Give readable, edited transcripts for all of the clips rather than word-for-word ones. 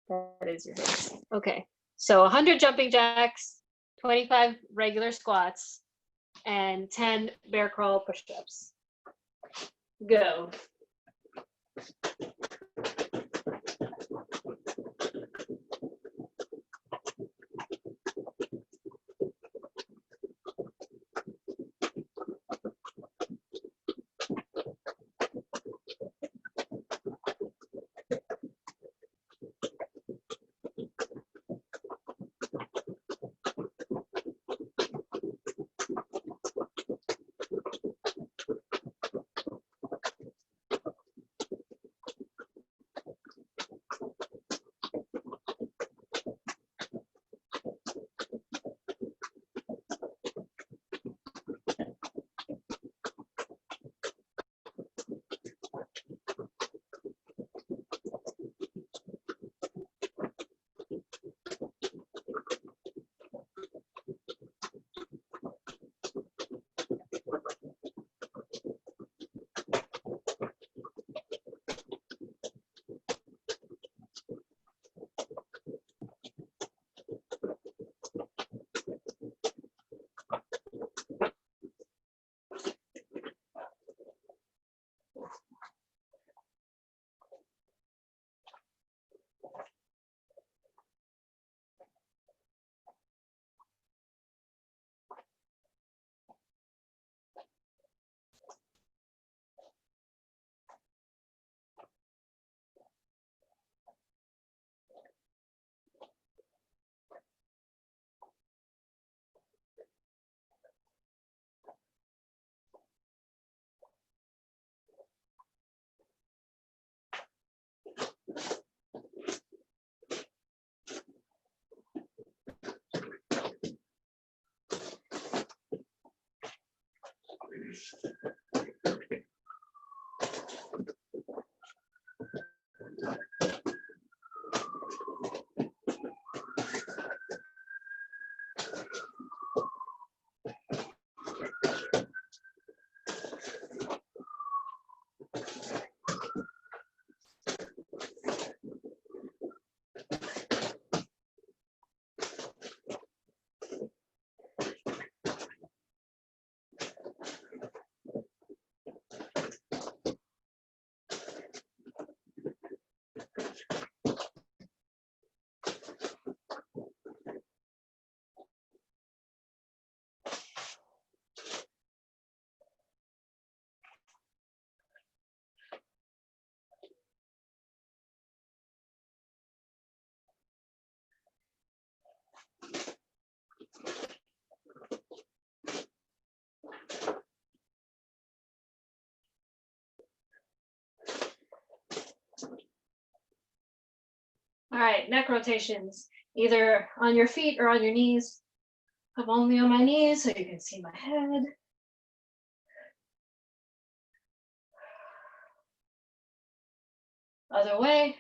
That is your hip. Okay. So 100 jumping jacks, 25 regular squats, and 10 bear crawl push-ups. Go. All right, neck rotations, either on your feet or on your knees. I'm only on my knees so you can see my head. Other way.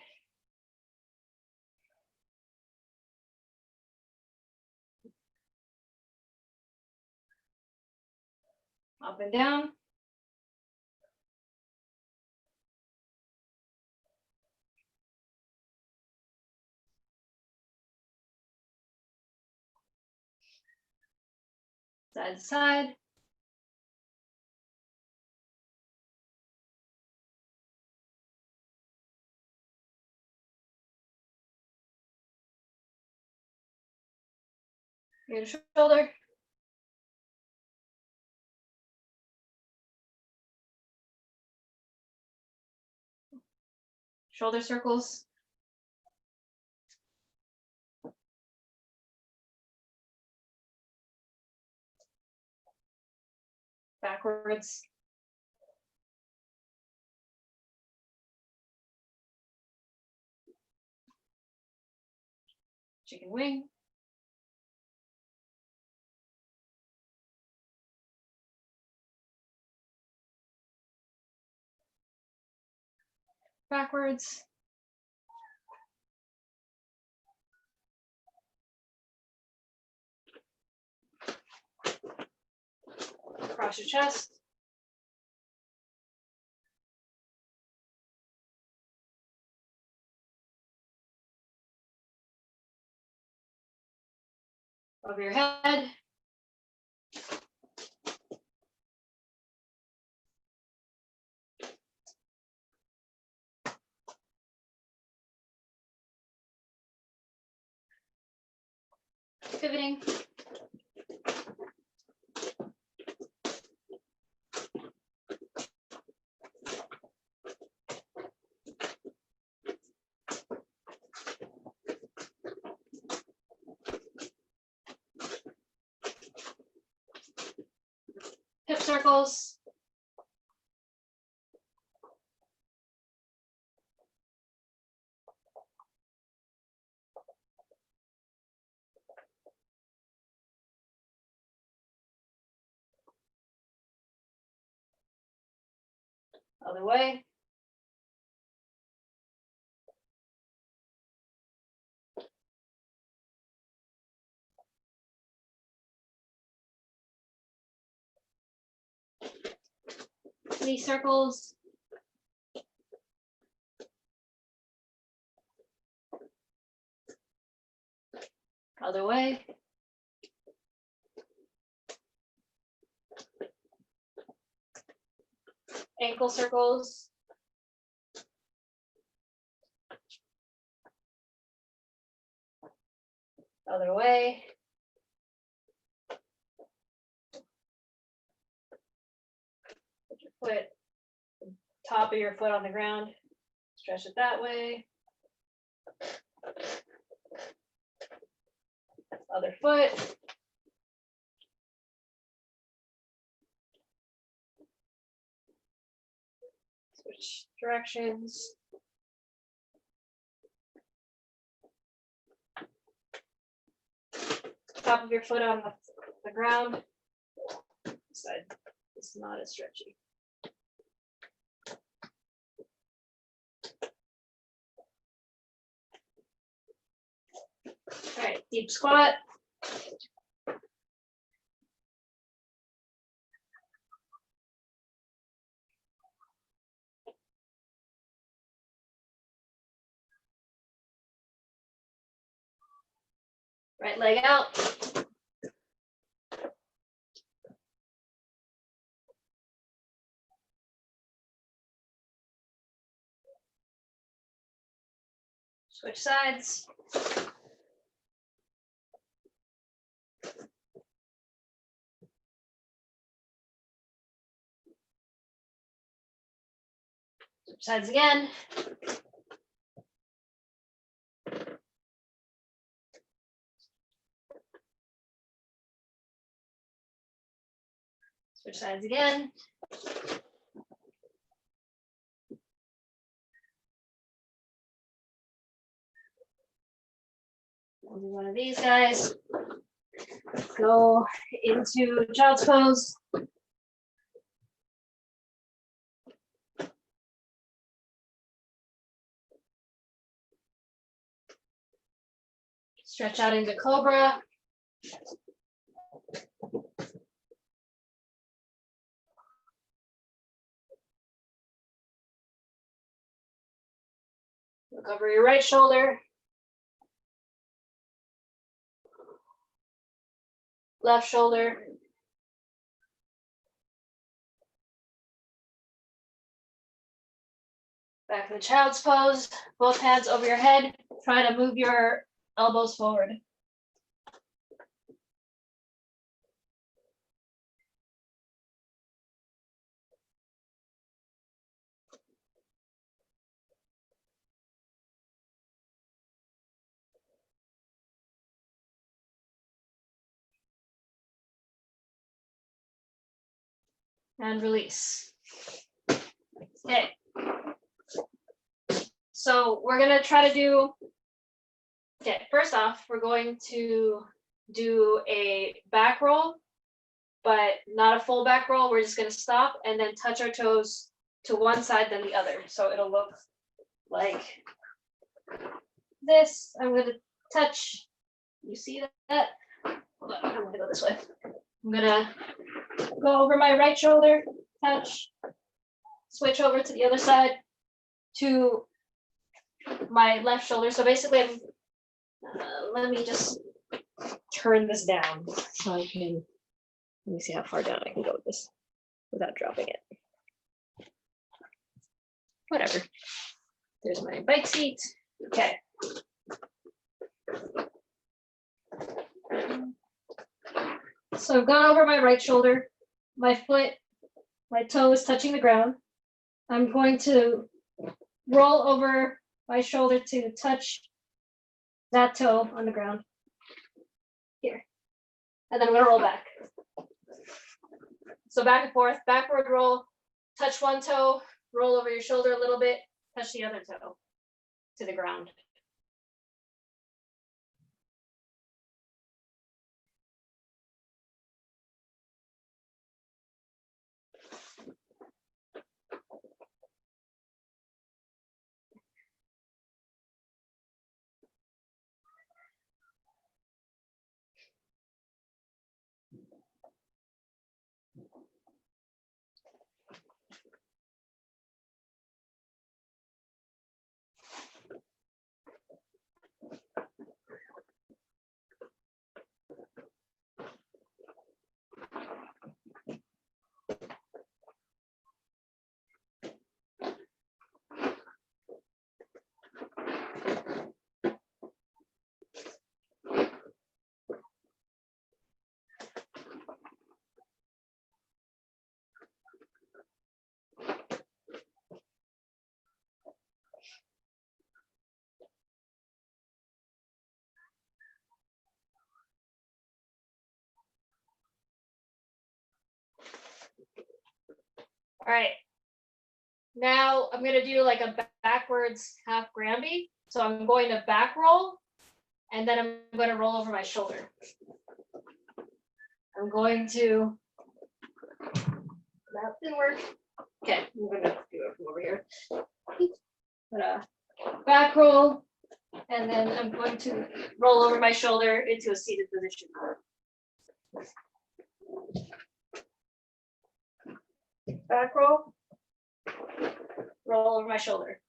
Up and down. Side to side. Ear to shoulder. Shoulder circles. Backwards. Chicken wing. Backwards. Cross your chest. over your head. Pivoting. Hip circles. Other way. Knee circles. Other way. Ankle circles. Other way. Put your foot, top of your foot on the ground. Stretch it that way. Other foot. Switch directions. Top of your foot on the ground. This side is not as stretchy. All right, deep squat. Right leg out. Switch sides. Switch sides again. Switch sides again. We'll do one of these guys. Go into child's pose. Stretch out into cobra. Look over your right shoulder. Left shoulder. Back to the child's pose. Both hands over your head. Try to move your elbows forward. And release. Okay. So we're gonna try to do, okay, first off, we're going to do a back roll, but not a full back roll. We're just gonna stop and then touch our toes to one side then the other. So it'll look like this. I'm gonna touch, you see that? Hold on, I'm gonna go this way. I'm gonna go over my right shoulder, touch, switch over to the other side to my left shoulder. So basically, let me just turn this down so I can, let me see how far down I can go with this without dropping it. Whatever. There's my bike seat. Okay. So I've gone over my right shoulder. My foot, my toe is touching the ground. I'm going to roll over my shoulder to touch that toe on the ground. Here. And then I'm going to roll back. So back and forth, backward roll, touch one toe, roll over your shoulder a little bit, touch the other toe to the ground. All right. Now I'm going to do like a backwards half Granby. So I'm going to back roll, and then I'm going to roll over my shoulder. I'm going to, that didn't work. Okay, I'm going to do it from over here. Back roll, and then I'm going to roll over my shoulder into a seated position. Back roll, roll over my shoulder.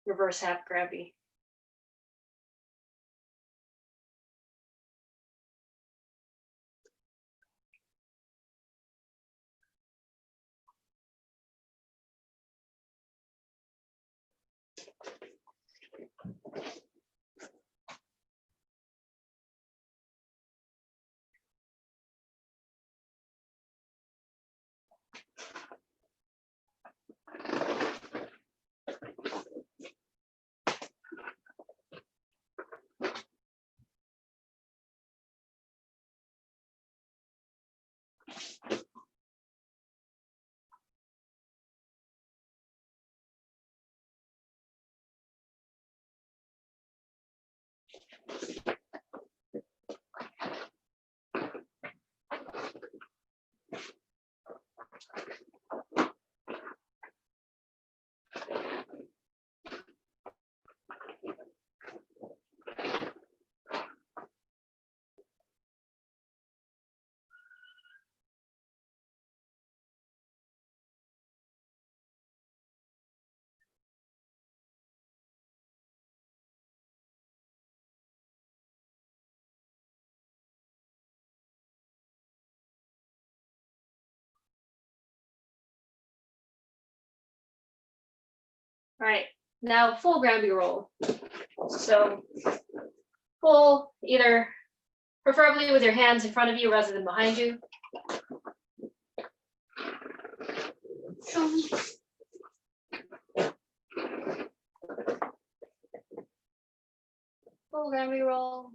Reverse half Granby. All right, now full Granby roll. So full, either preferably with your hands in front of you rather than behind you. Full Granby roll.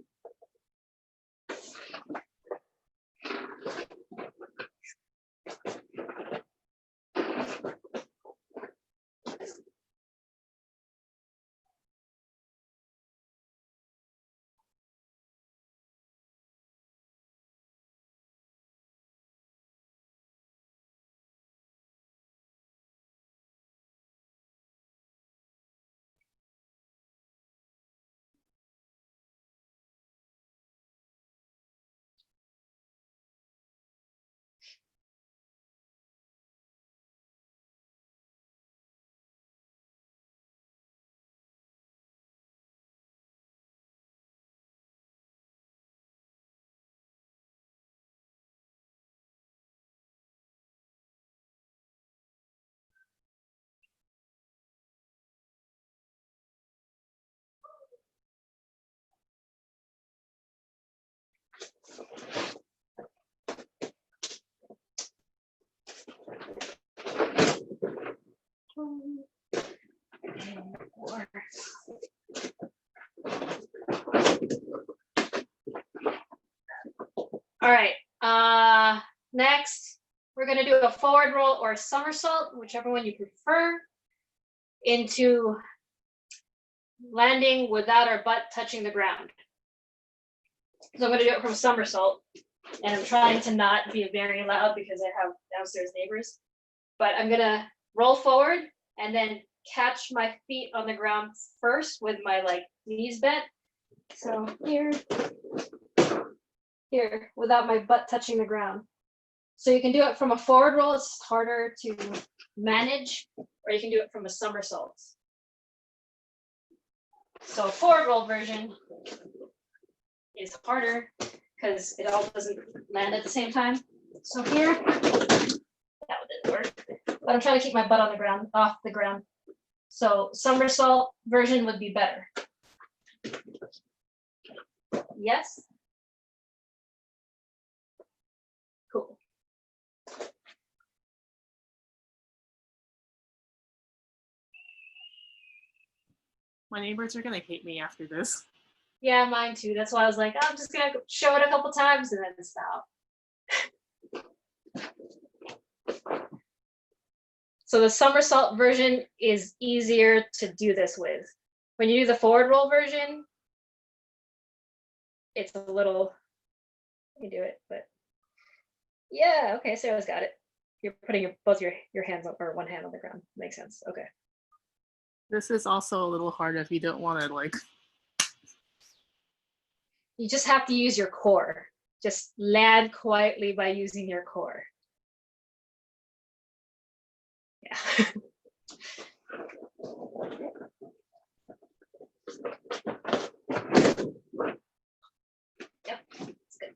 All right, next we're gonna do a forward roll or a somersault, whichever one you prefer, into landing without our butt touching the ground. So I'm gonna do it from somersault, and I'm trying to not be very loud because I have downstairs neighbors, but I'm gonna roll forward and then catch my feet on the ground first with my like knees bent. So here, without my butt touching the ground. So you can do it from a forward roll, it's harder to manage, or you can do it from a somersault. So a forward roll version is harder because it all doesn't land at the same time. So here, that didn't work, but I'm trying to keep my butt on the ground, off the ground. So somersault version would be better. Yes? Cool. My neighbors are gonna hate me after this. Yeah, mine too. That's why I was like, I'm just gonna show it a couple times and then stop. So the somersault version is easier to do this with. When you do the forward roll version, it's a little, you do it, but yeah, okay, Sarah's got it. You're putting both your hands on, or one hand on the ground. Makes sense. Okay. This is also a little hard if you don't want to like. You just have to use your core. Just land quietly by using your core. Yeah. Yep, it's good.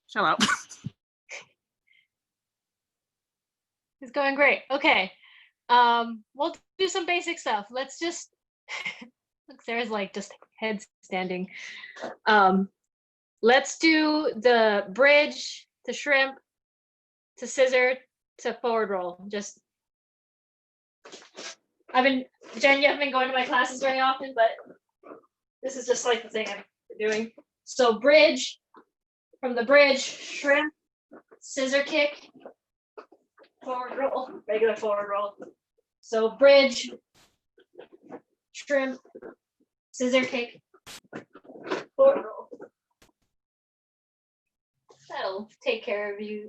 Shut up. It's going great. Okay. We'll do some basic stuff. Let's just look, Sarah's like just head standing. Let's do the bridge to shrimp to scissor to forward roll. Just Jen, you haven't been going to my classes very often, but this is just like the thing I'm doing. So bridge, from the bridge, shrimp, scissor kick, forward roll, regular forward roll. So bridge, shrimp, scissor kick, forward roll. That'll take care of your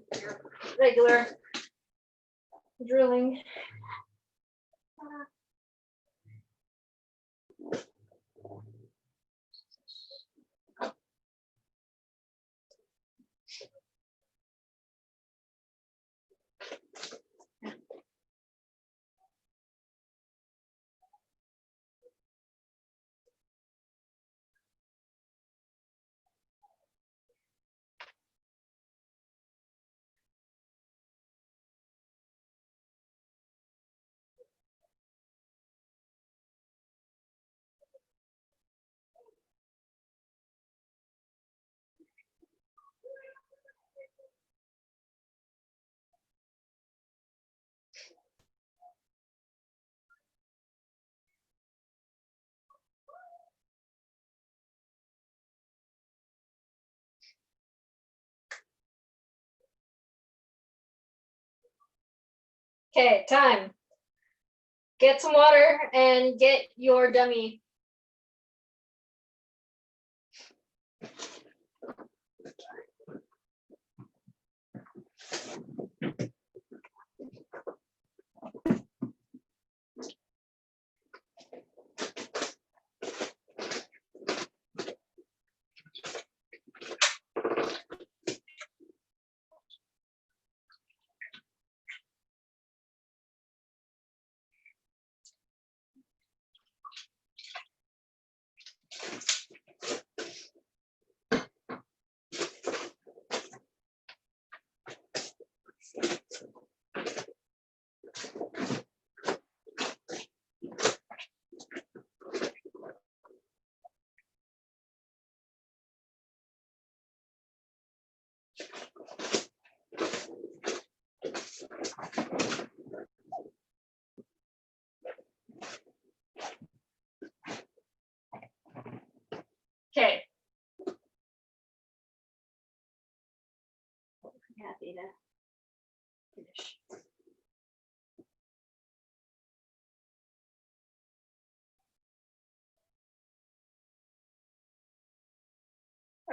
regular drilling. Okay, time. Get some water and get your dummy.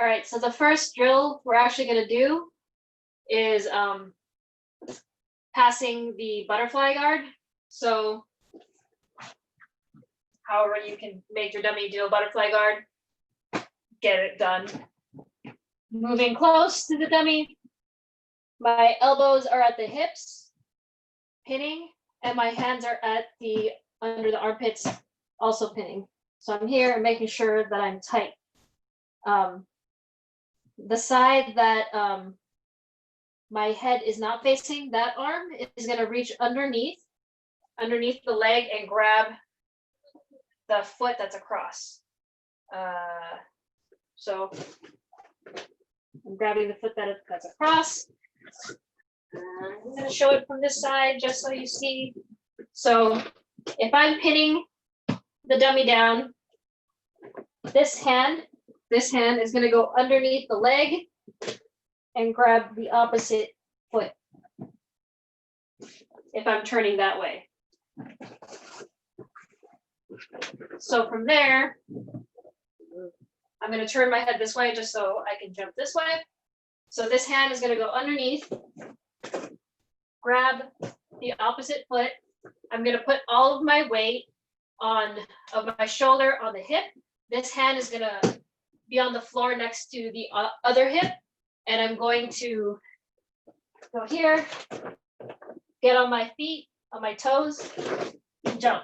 All right, so the first drill we're actually gonna do is passing the butterfly guard. So however you can make your dummy do a butterfly guard, get it done. Moving close to the dummy, my elbows are at the hips, pinning, and my hands are at the under the armpits, also pinning. So I'm here and making sure that I'm tight. The side that my head is not facing, that arm is going to reach underneath the leg and grab the foot that's across. So I'm grabbing the foot that's across. I'm going to show it from this side just so you see. So if I'm pinning the dummy down, this hand is going to go underneath the leg and grab the opposite foot if I'm turning that way. So from there, I'm going to turn my head this way just so I can jump this way. So this hand is going to go underneath, grab the opposite foot. I'm going to put all of my weight of my shoulder on the hip. This hand is going to be on the floor next to the other hip. And I'm going to go here, get on my feet, on my toes, and jump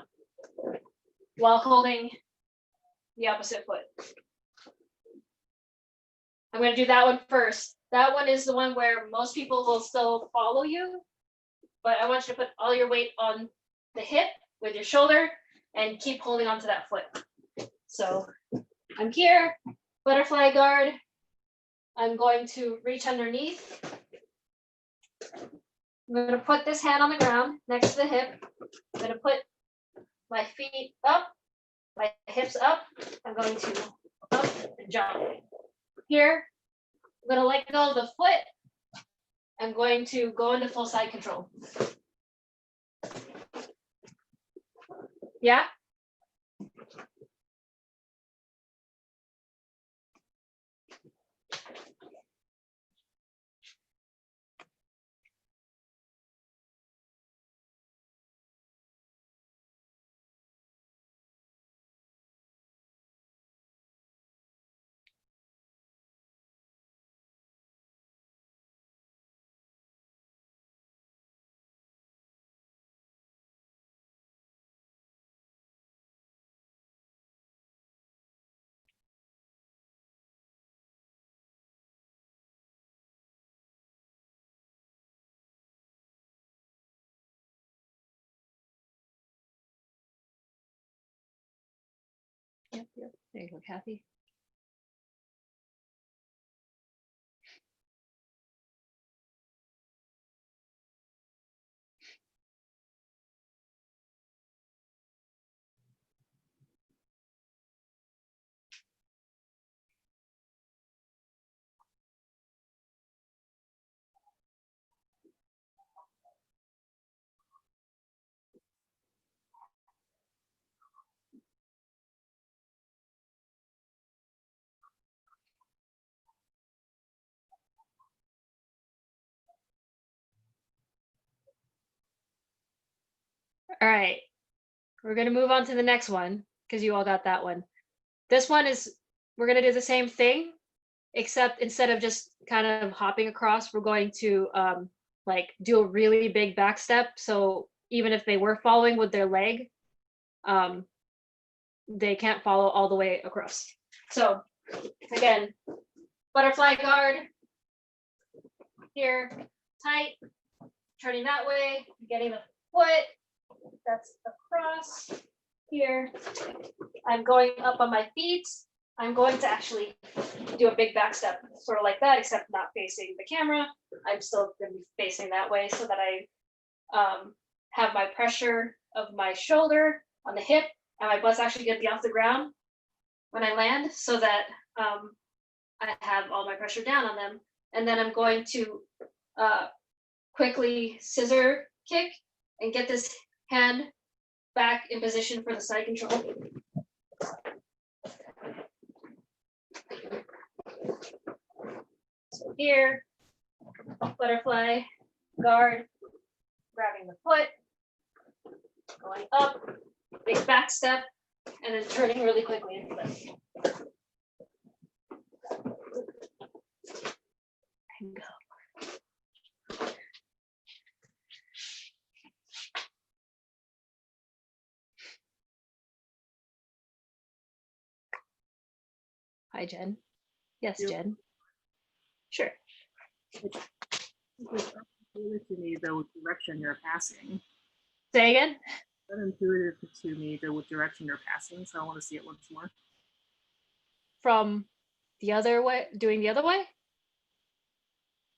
while holding the opposite foot. I'm going to do that one first. That one is the one where most people will still follow you, but I want you to put all your weight on the hip with your shoulder and keep holding onto that foot. So I'm here, butterfly guard. I'm going to reach underneath. I'm going to put this hand on the ground next to the hip. I'm going to put my feet up, my hips up. I'm going to up and jump. Here, I'm going to let go of the foot. I'm going to go into full side control. Yeah? Yep. There you go, Kathy. All right, we're going to move on to the next one because you all got that one. This one is, we're going to do the same thing, except instead of just kind of hopping across, we're going to like do a really big back step. So even if they were following with their leg, they can't follow all the way across. So again, butterfly guard, here, tight, turning that way, getting the foot, that's across, here. I'm going up on my feet. I'm going to actually do a big back step, sort of like that, except not facing the camera. I'm still going to be facing that way so that I have my pressure of my shoulder on the hip and my butt's actually going to be off the ground when I land so that I have all my pressure down on them. And then I'm going to quickly scissor kick and get this hand back in position for the side control. here, butterfly, guard, grabbing the foot, going up, big back step, and then turning really quickly into this. And go. Hi, Jen. Yes, Jen. Sure. It's intuitive to me the direction you're passing. Say again? It's intuitive to me the direction you're passing, so I want to see it once more. From the other way, doing the other way?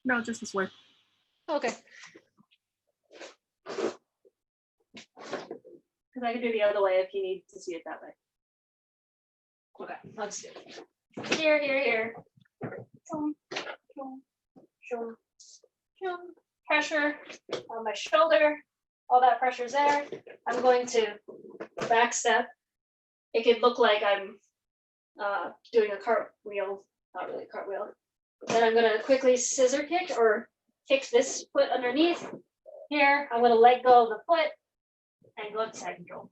No, just this way. Okay. Because I can do the other way if you need to see it that way. Okay, let's do it. Here, here, here. Pressure on my shoulder. All that pressure's there. I'm going to back step. It could look like I'm doing a cartwheel, not really a cartwheel. Then I'm gonna quickly scissor kick or kick this foot underneath. Here, I'm gonna let go of the foot and go to side control.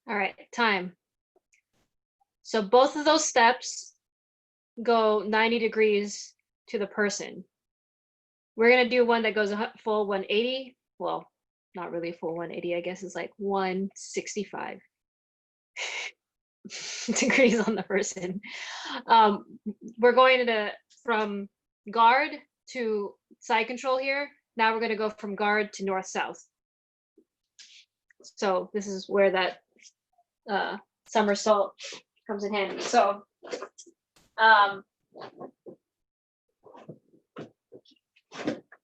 All right, time. So both of those steps go 90 degrees to the person. We're gonna do one that goes a full 180. Well, not really full 180, I guess it's like 165 degrees on the person. We're going from guard to side control here. Now we're gonna go from guard to north-south. So this is where that somersault comes in handy. So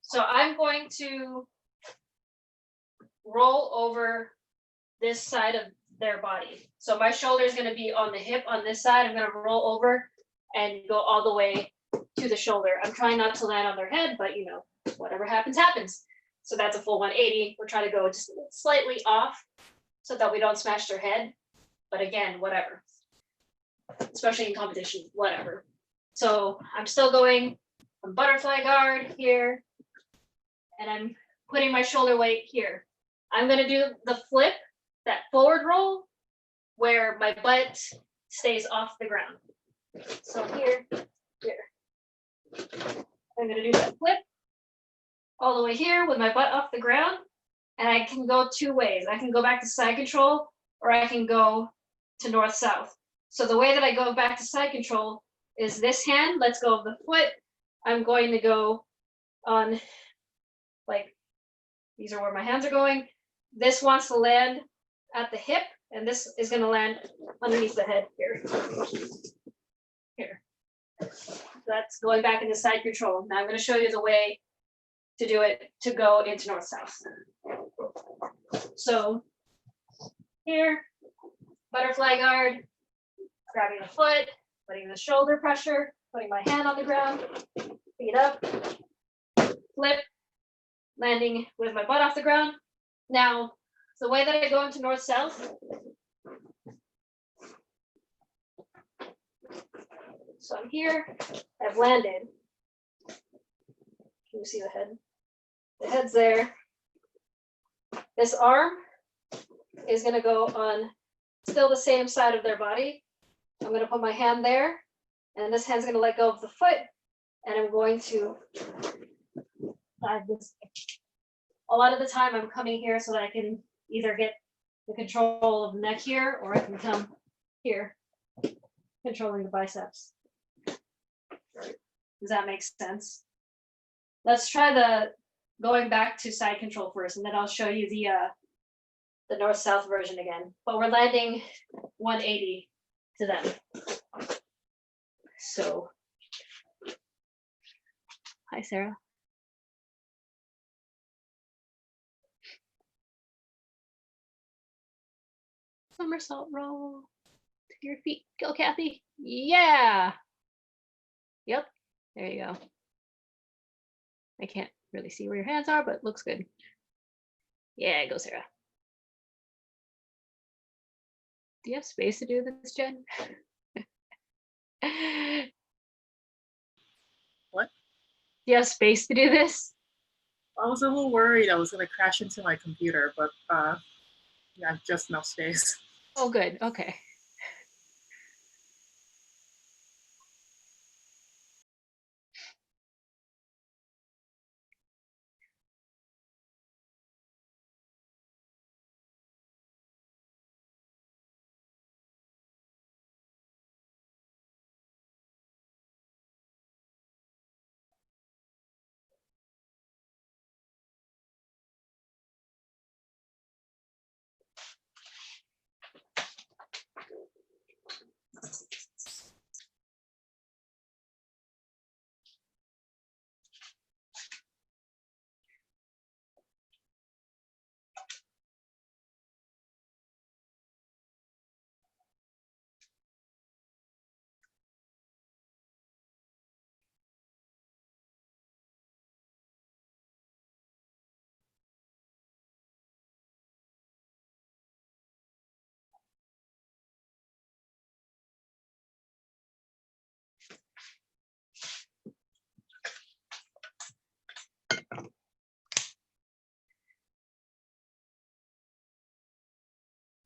so I'm going to roll over this side of their body. So my shoulder is going to be on the hip on this side. I'm going to roll over and go all the way to the shoulder. I'm trying not to land on their head, but you know, whatever happens, happens. So that's a full 180. We're trying to go just slightly off so that we don't smash their head. But again, whatever, especially in competition, whatever. So I'm still going from butterfly guard here, and I'm putting my shoulder weight here. I'm going to do the flip, that forward roll, where my butt stays off the ground. So here. I'm going to do that flip all the way here with my butt off the ground. And I can go two ways. I can go back to side control, or I can go to north-south. So the way that I go back to side control is this hand lets go of the foot. I'm going to go on, like, these are where my hands are going. This wants to land at the hip, and this is going to land underneath the head here. Here. That's going back into side control. Now I'm going to show you the way to do it to go into north-south. So here, butterfly guard, grabbing the foot, putting the shoulder pressure, putting my hand on the ground, feet up, flip, landing with my butt off the ground. Now, the way that I go into north-south, so I'm here, I've landed. Can you see the head? The head's there. This arm is going to go on still the same side of their body. I'm going to put my hand there, and this hand's going to let go of the foot, and I'm going to dive this. A lot of the time I'm coming here so that I can either get the control of the neck here, or I can come here, controlling the biceps. Does that make sense? Let's try the going back to side control first, and then I'll show you the north-south version again. But we're landing 180 to them. So, hi, Sarah. Somersault roll to your feet. Go, Kathy. Yeah. Yep. There you go. I can't really see where your hands are, but it looks good. Yeah, go, Sarah. Do you have space to do this, Jen? What? Do you have space to do this? I was a little worried I was going to crash into my computer, but yeah, just enough space. Oh, good. Okay.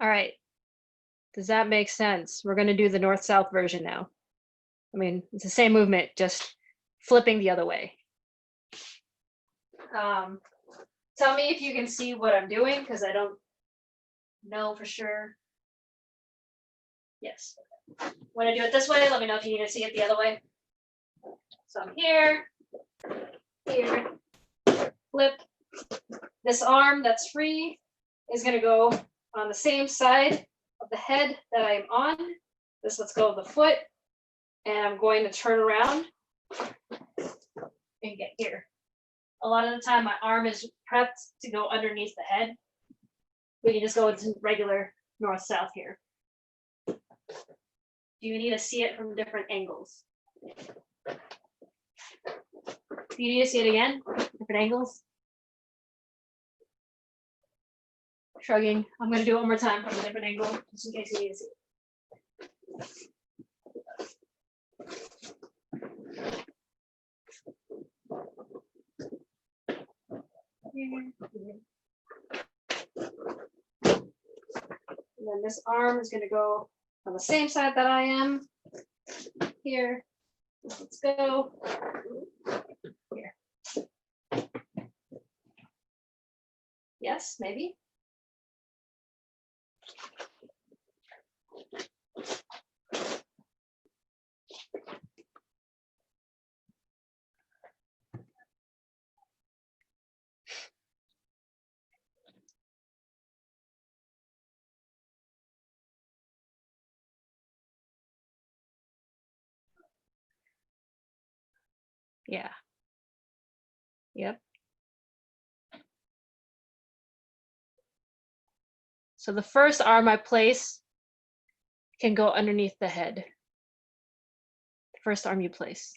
All right. Does that make sense? We're going to do the north-south version now. I mean, it's the same movement, just flipping the other way. Tell me if you can see what I'm doing, because I don't know for sure. Yes. When I do it this way, let me know if you need to see it the other way. So I'm here, here, flip. This arm that's free is going to go on the same side of the head that I'm on. This lets go of the foot. And I'm going to turn around and get here. A lot of the time my arm is prepped to go underneath the head. We can just go into regular north-south here. Do you need to see it from different angles? Do you need to see it again? Different angles? Shrugging. I'm going to do it one more time from a different angle, just in case you need to see it. And then this arm is going to go on the same side that I am. Here. Let's go. Here. Yes, maybe. Yeah. Yep. So the first arm I place can go underneath the head. The first arm you place.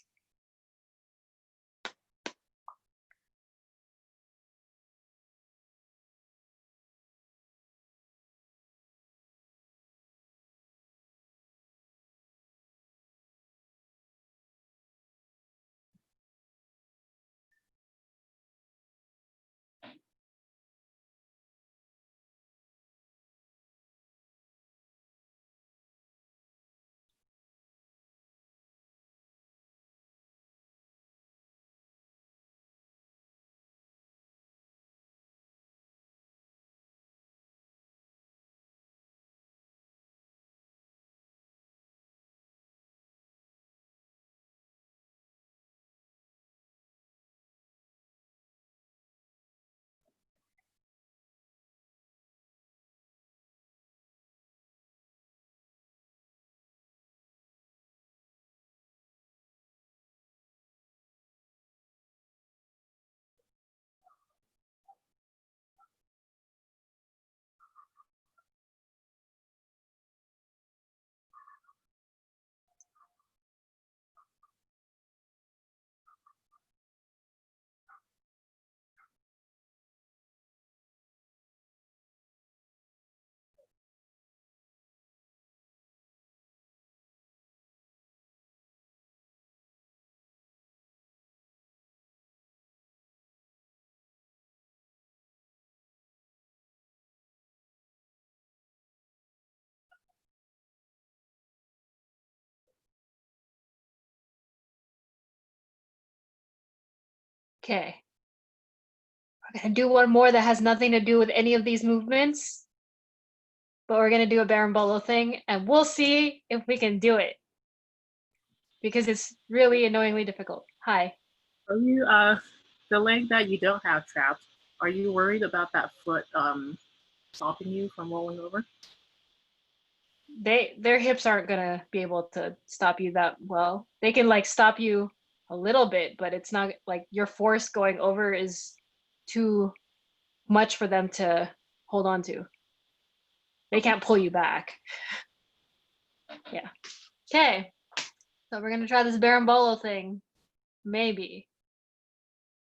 Okay. We're going to do one more that has nothing to do with any of these movements, but we're going to do a berimbolo thing, and we'll see if we can do it, because it's really annoyingly difficult. Hi. Are you, the leg that you don't have trapped, are you worried about that foot stopping you from rolling over? Their hips aren't going to be able to stop you that well. They can like stop you a little bit, but it's not like your force going over is too much for them to hold on to. They can't pull you back. Yeah. Okay. So we're gonna try this berimbolo thing. Maybe.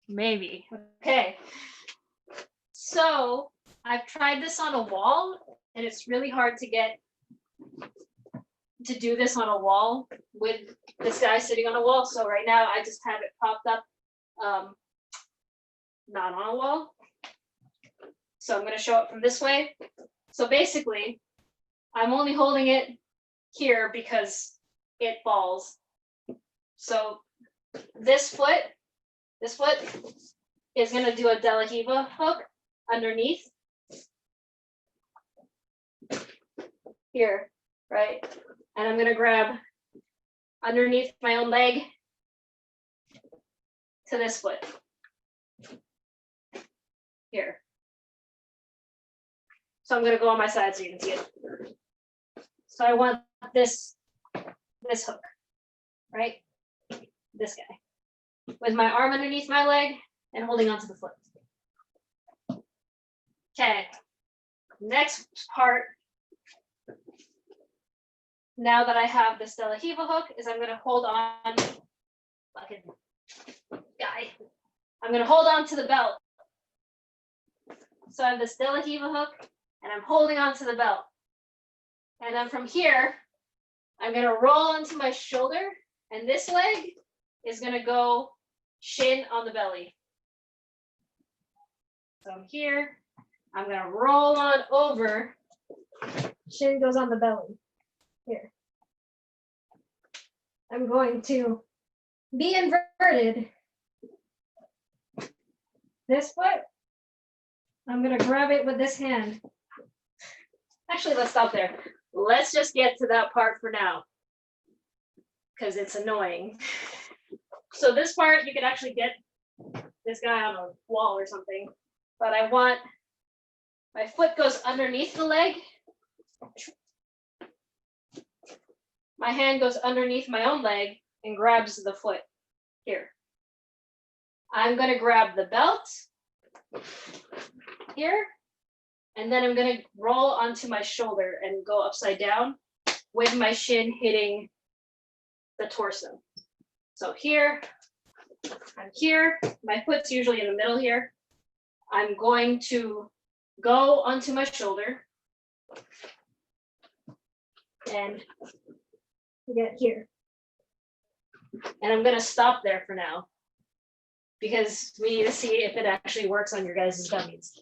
Maybe. Okay. So I've tried this on a wall, and it's really hard to do this on a wall with this guy sitting on a wall. So right now I just have it propped up, not on a wall. So I'm gonna show it from this way. So basically, I'm only holding it here because it falls. So this foot is gonna do a De La Riva hook underneath here, right? And I'm gonna grab underneath my own leg to this foot here. So I'm gonna go on my side so you can see it. So I want this hook, right? This guy. With my arm underneath my leg and holding onto the foot. Okay. Next part, now that I have this De La Riva hook, is I'm gonna hold on, fucking guy. I'm gonna hold on to the belt. So I have this De La Riva hook and I'm holding on to the belt. And then from here, I'm gonna roll onto my shoulder and this leg is gonna go shin on the belly. So I'm here, I'm gonna roll on over, shin goes on the belly, here. I'm going to be inverted. This foot, I'm gonna grab it with this hand. Actually, let's stop there. Let's just get to that part for now, because it's annoying. So this part, you can actually get this guy on a wall or something, but I want, my foot goes underneath the leg. My hand goes underneath my own leg and grabs the foot here. I'm gonna grab the belt here, and then I'm gonna roll onto my shoulder and go upside down with my shin hitting the torso. So here, I'm here, my foot's usually in the middle here. I'm going to go onto my shoulder and get here. And I'm gonna stop there for now because we need to see if it actually works on your guys' dummies.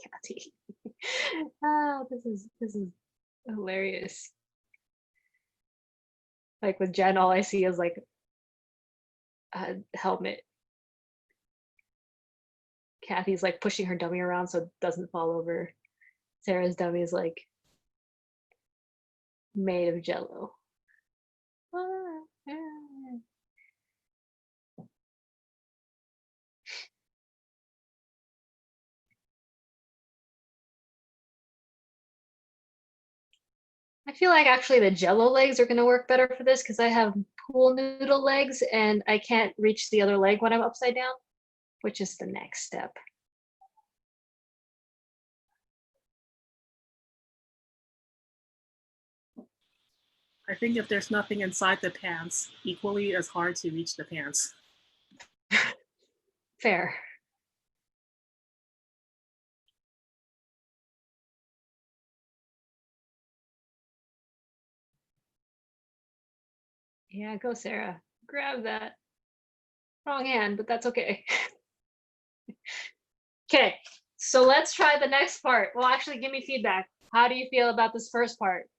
Kathy. Oh, this is hilarious. Like with Jen, all I see is like a helmet. Kathy's like pushing her dummy around so it doesn't fall over. Sarah's dummy is like made of jello. I feel like actually the jello legs are going to work better for this because I have pool noodle legs and I can't reach the other leg when I'm upside down, which is the next step. I think if there's nothing inside the pants, equally as hard to reach the pants. Fair. Yeah, go Sarah. Grab that. Wrong hand, but that's okay. Okay, so let's try the next part. Well, actually, give me feedback. How do you feel about this first part?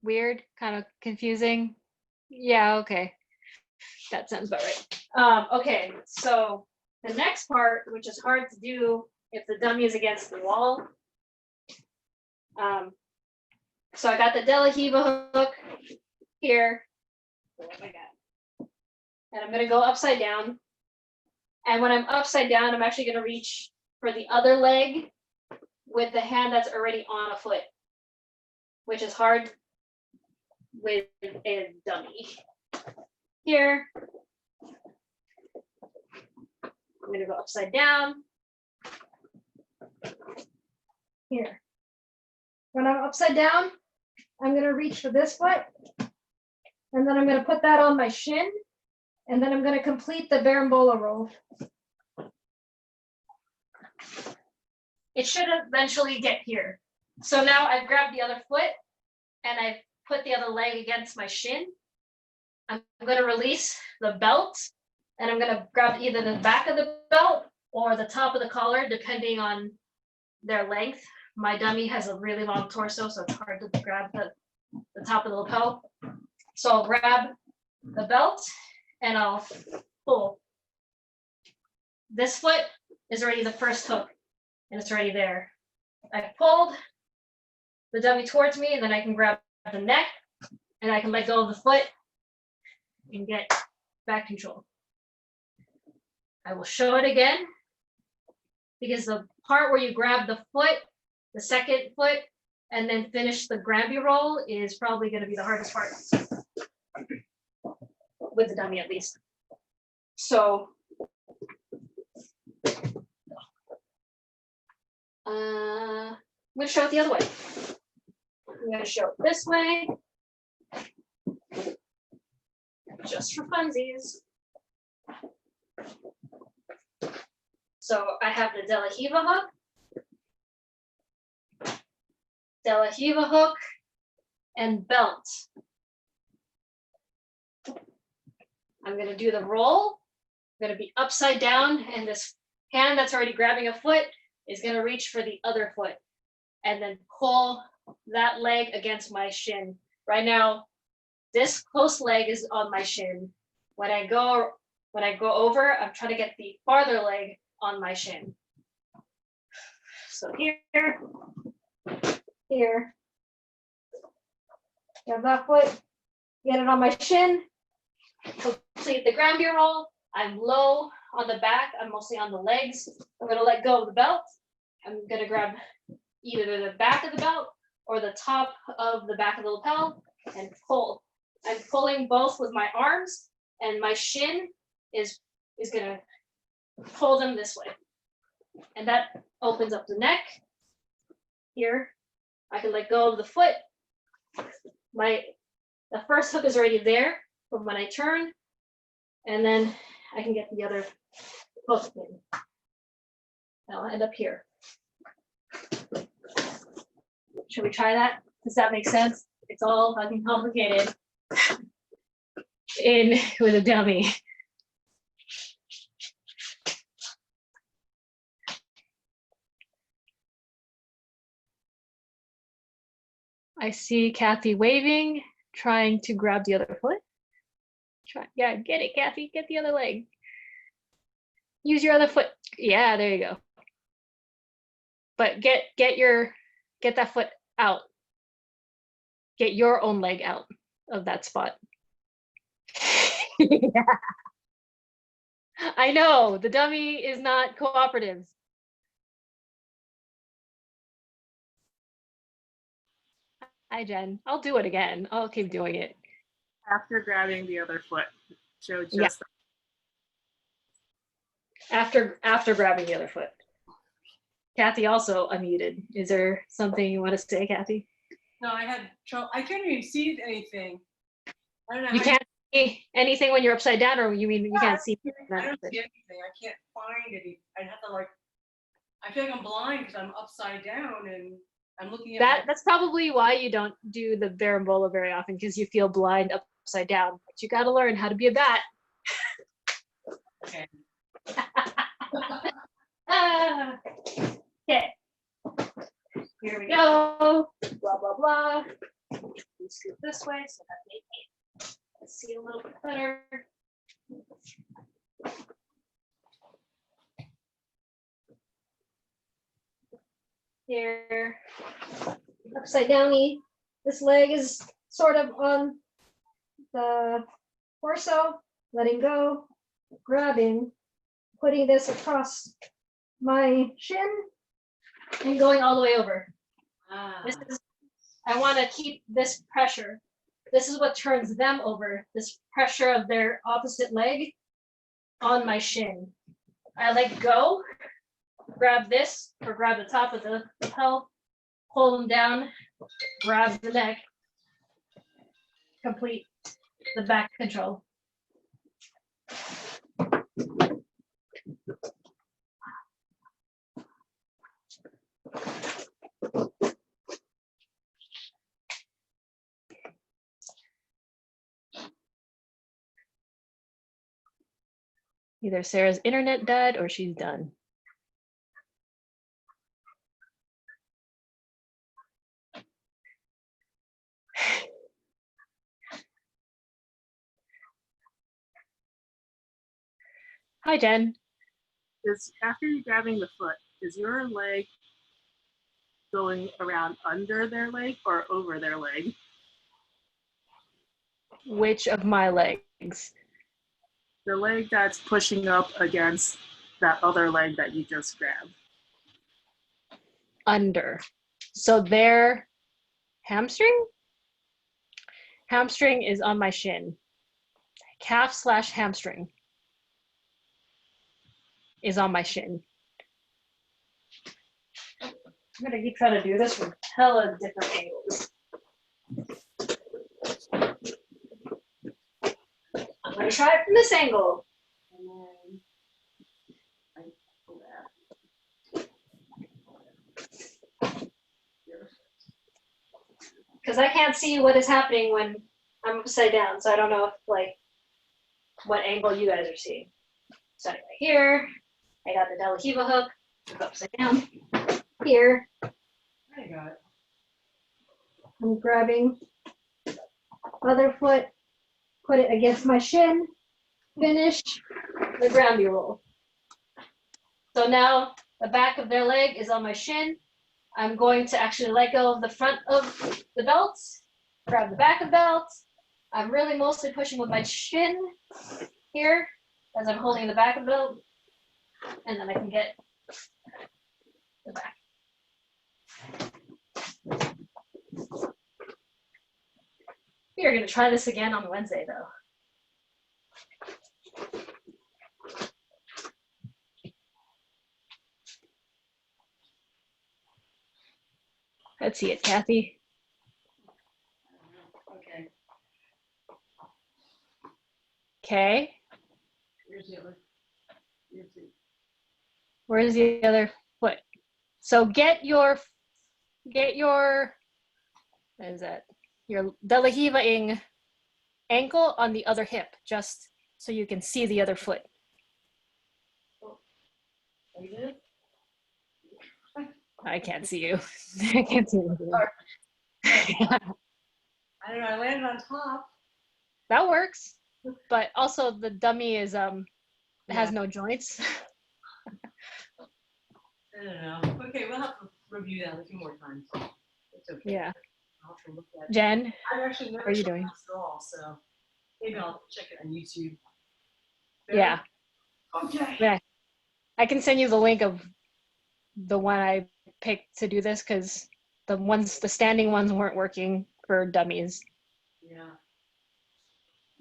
Weird, kind of confusing. Yeah, okay. That sounds about right. Okay, so the next part, which is hard to do if the dummy is against the wall. So I got the De La Riva hook here. Oh my God. And I'm gonna go upside down. And when I'm upside down, I'm actually gonna reach for the other leg with the hand that's already on a foot, which is hard with a dummy. Here, I'm gonna go upside down. Here. When I'm upside down, I'm gonna reach for this foot, and then I'm gonna put that on my shin, and then I'm gonna complete the Barambola roll. It should eventually get here. So now I've grabbed the other foot, and I've put the other leg against my shin. I'm gonna release the belt, and I'm gonna grab either the back of the belt or the top of the collar, depending on their length. My dummy has a really long torso, so it's hard to grab the the top of the lapel. So I'll grab the belt and I'll pull. This foot is already the first hook and it's already there. I pulled the dummy towards me and then I can grab the neck and I can let go of the foot and get back control. I will show it again because the part where you grab the foot, the second foot, and then finish the Granby roll is probably going to be the hardest part with the dummy at least. So I'm going to show it the other way. I'm going to show it this way, just for funsies. So I have the De La Riva hook, and belt. I'm going to do the roll. I'm going to be upside down, and this hand that's already grabbing a foot is going to reach for the other foot and then pull that leg against my shin. Right now, this close leg is on my shin. When I go over, I'm trying to get the farther leg on my shin. So here, grab that foot, get it on my shin, complete the Granby roll. I'm low on the back, I'm mostly on the legs. I'm gonna let go of the belt. I'm gonna grab either the back of the belt or the top of the back of the lapel and pull. I'm pulling both with my arms, and my shin is gonna pull them this way. And that opens up the neck. Here, I can let go of the foot. The first hook is already there from when I turn, and then I can get the other hook in. I'll end up here. Should we try that? Does that make sense? It's all fucking complicated with a dummy. I see Kathy waving, trying to grab the other foot. Yeah, get it, Kathy. Get the other leg. Use your other foot. Yeah, there you go. But get that foot out. Get your own leg out of that spot. Yeah. I know, the dummy is not cooperative. Hi, Jen. I'll do it again. I'll keep doing it. After grabbing the other foot. So just after grabbing the other foot. Kathy also unmuted. Is there something you want to say, Kathy? No, I had trouble. I couldn't even see anything. I don't know. You can't see anything when you're upside down, or you mean you can't see? I don't see anything. I can't find anything. I'd have to I feel like I'm blind because I'm upside down and I'm looking at that. That's probably why you don't do the Barambola very often, because you feel blind upside down. But you got to learn how to be a bat. Okay. Okay. Here we go. Blah blah blah. We scoot this way so that they can see a little bit better. Here, upside downy. This leg is sort of on the torso, letting go, grabbing, putting this across my shin, and going all the way over. I want to keep this pressure. This is what turns them over, this pressure of their opposite leg on my shin. I let go, grab this, or grab the top of the lapel, pull them down, grab the neck, complete the back control. Either Sarah's internet died or she's done. Hi, Jen. Is after you're grabbing the foot, is your leg going around under their leg or over their leg? Which of my legs? The leg that's pushing up against that other leg that you just grabbed. Under. So their hamstring? Hamstring is on my shin. Calf / hamstring is on my shin. I'm gonna keep trying to do this from hella different angles. I'm gonna try it from this angle. Because I can't see what is happening when I'm upside down, so I don't know if, like, what angle you guys are seeing. So anyway, here, I got the De La Riva hook, upside down. Here, I got it. I'm grabbing other foot, put it against my shin, finish the groundy roll. So now the back of their leg is on my shin. I'm going to actually let go of the front of the belts, grab the back of belts. I'm really mostly pushing with my shin here as I'm holding the back of the belt, and then I can get the back. We are going to try this again on Wednesday, though. Let's see it, Kathy. Okay. Okay. Here's the other. Where's the other foot? So get your, what is that? Your De La Riva-ing ankle on the other hip, just so you can see the other foot. Are you good? I can't see you. I can't see you. I don't know, I landed on top. That works, but also the dummy is has no joints. I don't know. Okay, we'll have to review that a few more times. It's okay. Yeah. I'll have to look at it. Jen, I've actually never are you shot doing? this at all, so maybe I'll check it on YouTube. Yeah. Okay. Yeah. I can send you the link of the one I picked to do this because the standing ones weren't working for dummies. Yeah.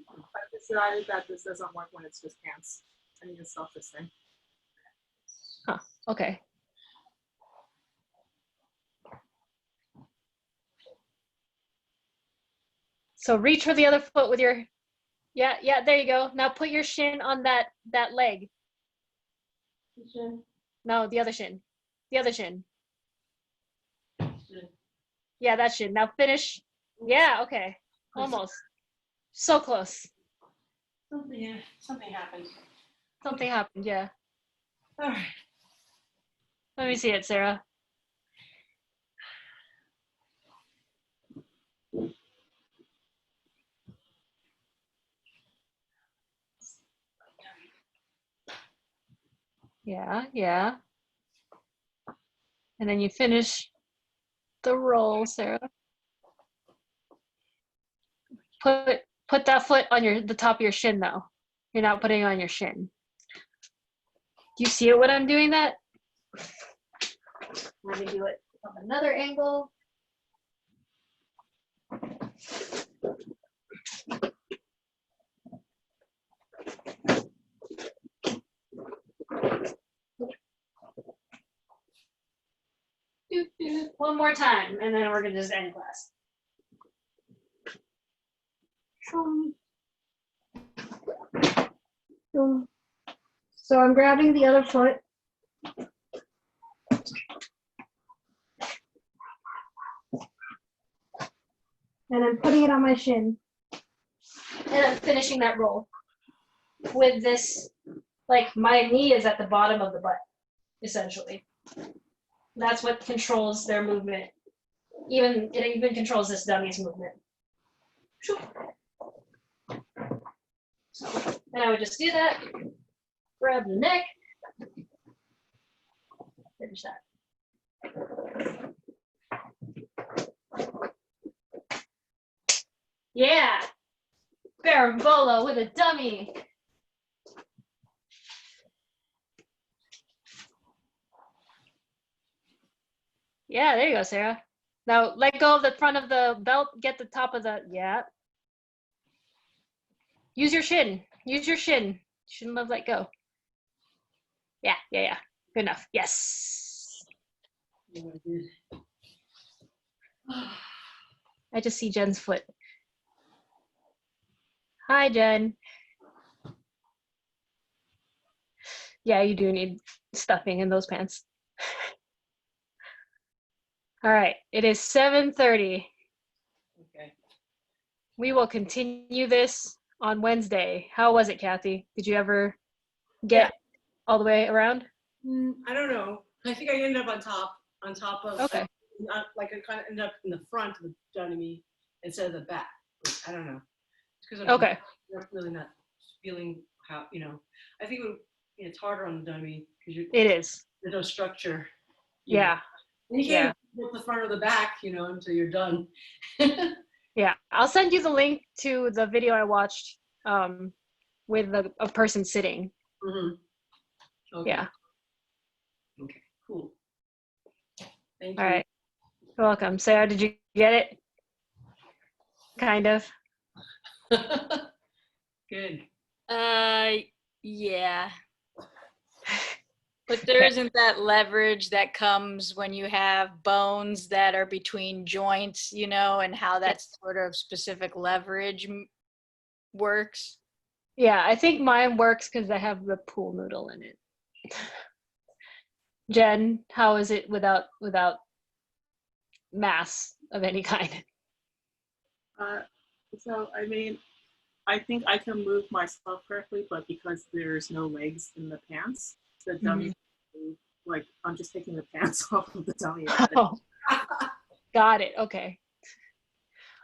I decided that this doesn't work when it's just pants. I need to stop this thing. Huh. Okay. So reach for the other foot with your, yeah, there you go. Now put your shin on that leg. Shin. No, the other shin. The other shin. Shin. Yeah, that shin. Now finish. Yeah, okay. Almost. So close. Something happened. Something happened, yeah. All right. Let me see it, Sarah. Yeah, yeah. And then you finish the roll, Sarah. Put that foot on the top of your shin though. You're not putting it on your shin. Do you see it when I'm doing that? Let me do it from another angle. One more time, and then we're gonna just end class. So I'm grabbing the other foot. And I'm putting it on my shin. And I'm finishing that roll with this, like my knee is at the bottom of the butt, essentially. That's what controls their movement. It even controls this dummy's movement. So, and I would just do that. Grab the neck. Finish that. Yeah. Berimbolo with a dummy. Yeah, there you go, Sarah. Now let go of the front of the belt, get the top of the, yeah. Use your shin, use your shin. Shouldn't let go. Yeah, yeah, yeah, good enough, yes. I just see Jen's foot. Hi, Jen. Yeah, you do need stuffing in those pants. All right, it is 7:30. Okay. We will continue this on Wednesday. How was it, Kathy? Did you ever get all the way around? I don't know. I think I ended up on top of, Okay. like I kind of ended up in the front of the dummy instead of the back. I don't know. It's because I'm Okay. really not feeling how, I think it's harder on the dummy because It is. there's no structure. Yeah. And you can't flip the front or the back, until you're done. Yeah. I'll send you the link to the video I watched with a person sitting. Mm-hmm. Okay. Yeah. Okay, cool. Thank you. All right. You're welcome. Sarah, did you get it? Kind of. Good. Yeah. But there isn't that leverage that comes when you have bones that are between joints, and how that sort of specific leverage works. Yeah, I think mine works because I have the pool noodle in it. Jen, how is it without mass of any kind? So, I mean, I think I can move myself correctly, but because there's no legs in the pants, the dummy, like, I'm just taking the pants off of the dummy. Oh, got it. Okay.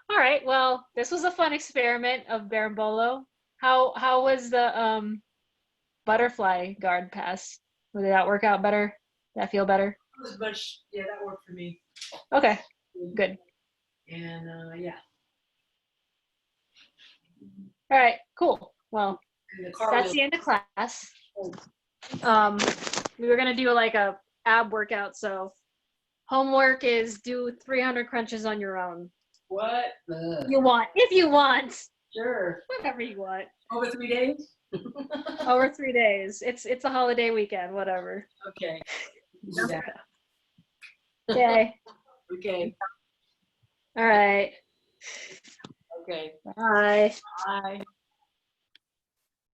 All right. Well, this was a fun experiment of Berimbolo. How was the butterfly guard pass? Did that work out better? Did that feel better? That worked for me. Okay. Good. And yeah. All right. Cool. Well, And that's the end of class. We were gonna do like a ab workout, so homework is do 300 crunches on your own. What? If you want. Sure. Whatever you want. Over 3 days? Over 3 days. It's a holiday weekend, whatever. Okay. Okay. Okay. All right. Okay. Bye. Bye.